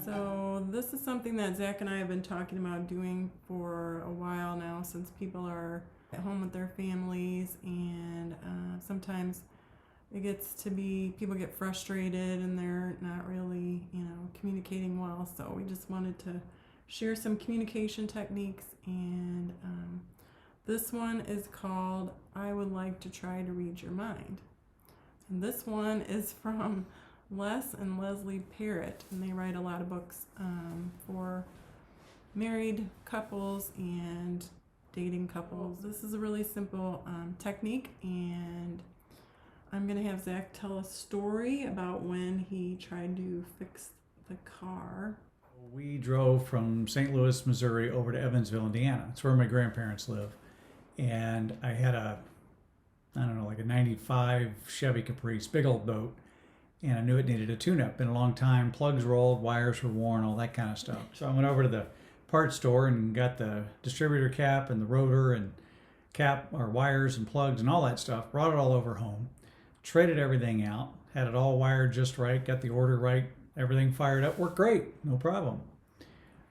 So this is something that Zach and I have been talking about doing for a while now, since people are at home with their families, and sometimes it gets to be people get frustrated and they're not really, communicating well. So we just wanted to share some communication techniques, and this one is called "I Would Like to Try to Read Your Mind." And this one is from Les and Leslie Parrott, and they write a lot of books for married couples and dating couples. This is a really simple technique, and I'm going to have Zach tell a story about when he tried to fix the car. We drove from St. Louis, Missouri over to Evansville, Indiana. It's where my grandparents live. And I had like a 95 Chevy Caprice, big old boat. And I knew it needed a tune-up. Been a long time. Plugs rolled, wires were worn, all that kind of stuff. So I went over to the parts store and got the distributor cap and the rotor and cap or wires and plugs and all that stuff. Brought it all over home. Traded everything out. Had it all wired just right. Got the order right. Everything fired up. Worked great. No problem.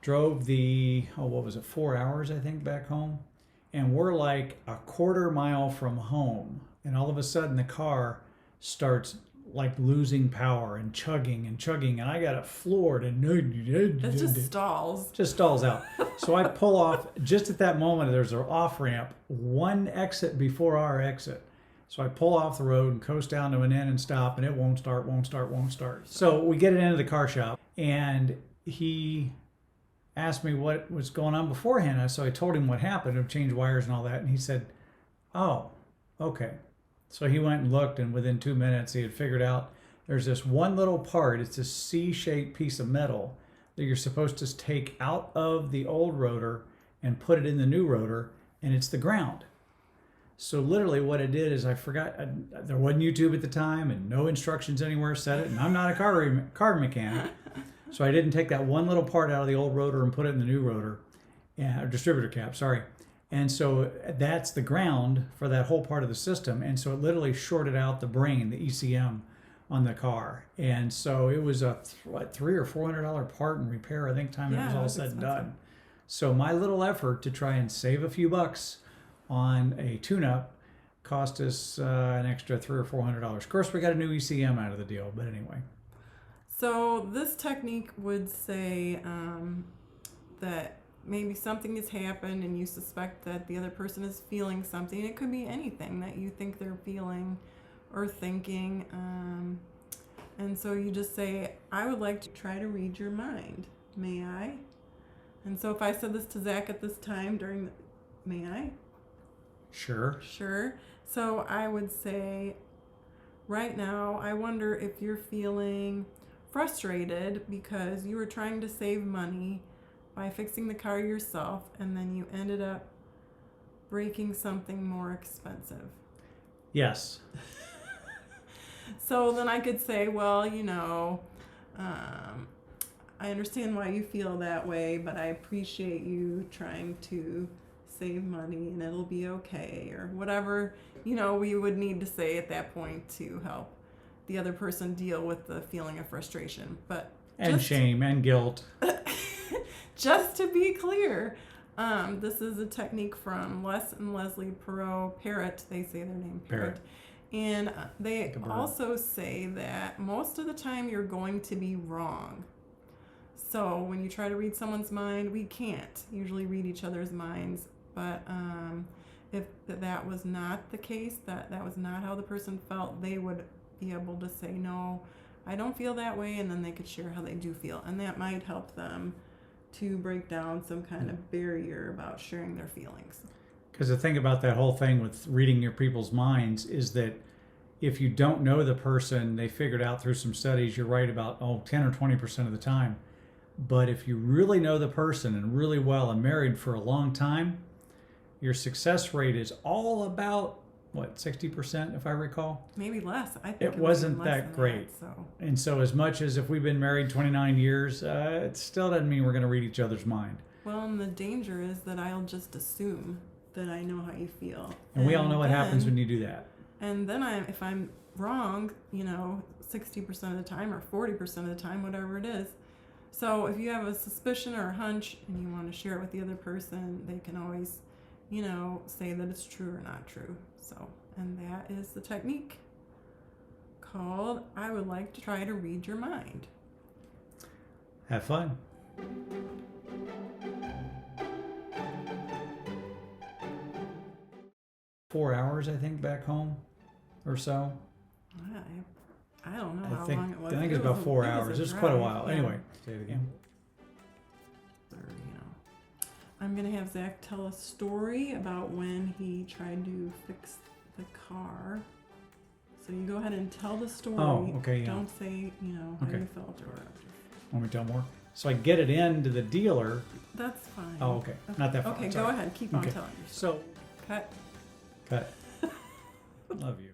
Drove the, 4 hours I think back home. And we're like a quarter mile from home. And all of a sudden the car starts like losing power and chugging. And I got it floored and It just stalls. Just stalls out. So I pull off just at that moment. There's an off ramp, one exit before our exit. So I pull off the road and coast down to an end and stop, and it won't start. So we get it into the car shop, and he asked me what was going on beforehand. So I told him what happened. I've changed wires and all that, and he said, "Oh, okay." So he went and looked, and within 2 minutes, he had figured out there's this one little part. It's a C-shaped piece of metal that you're supposed to take out of the old rotor and put it in the new rotor, and it's the ground. So literally what I did is I forgot, there wasn't YouTube at the time and no instructions anywhere set it, and I'm not a car mechanic. So I didn't take that one little part out of the old rotor and put it in the new rotor, or distributor cap, sorry. And so that's the ground for that whole part of the system. And so it literally shorted out the brain, the ECM on the car. And so it was a $300 or $400 part in repair, I think, time it was all said and done. So my little effort to try and save a few bucks on a tune-up cost us an extra $300 or $400. Of course, we got a new ECM out of the deal, but anyway. So this technique would say that maybe something has happened and you suspect that the other person is feeling something. It could be anything that you think they're feeling or thinking. And so you just say, "I would like to try to read your mind. May I?" And so if I said this to Zach at this time may I? Sure. So I would say, "Right now, I wonder if you're feeling frustrated because you were trying to save money by fixing the car yourself, and then you ended up breaking something more expensive." Yes. So then I could say, "Well, I understand why you feel that way, but I appreciate you trying to save money, and it'll be okay," or whatever, we would need to say at that point to help the other person deal with the feeling of frustration. And shame and guilt. Just to be clear, this is a technique from Les and Leslie Parrott. They say their name Parrott. And they also say that most of the time you're going to be wrong. So when you try to read someone's mind, we can't usually read each other's minds. But if that was not the case, that was not how the person felt, they would be able to say, "No, I don't feel that way," and then they could share how they do feel. And that might help them to break down some kind of barrier about sharing their feelings. Because the thing about that whole thing with reading your people's minds is that if you don't know the person, they figured out through some studies, you're right about 10 or 20% of the time. But if you really know the person and really well and married for a long time, your success rate is all about, 60% if I recall? Maybe less. I think it wasn't that great. And so as much as if we've been married 29 years, it still doesn't mean we're going to read each other's mind. Well, and the danger is that I'll just assume that I know how you feel. And we all know what happens when you do that. And then if I'm wrong, 60% of the time or 40% of the time, whatever it is. So if you have a suspicion or a hunch and you want to share it with the other person, they can always, say that it's true or not true. So, and that is the technique called I would like to try to read your mind. Have fun. Four hours, I think, back home or so. I don't know how long it was. I think it's about 4 hours. It's quite a while. Anyway, say it again. I'm going to have Zach tell a story about when he tried to fix the car. So you go ahead and tell the story. Oh, okay, yeah. Don't say, how Okay. you felt or whatever. Want me to tell more? So I get it into the dealer. That's fine. Oh, okay. Not that far. Okay, Sorry. go ahead. Keep on Okay. telling your story. So, Cut. Love you.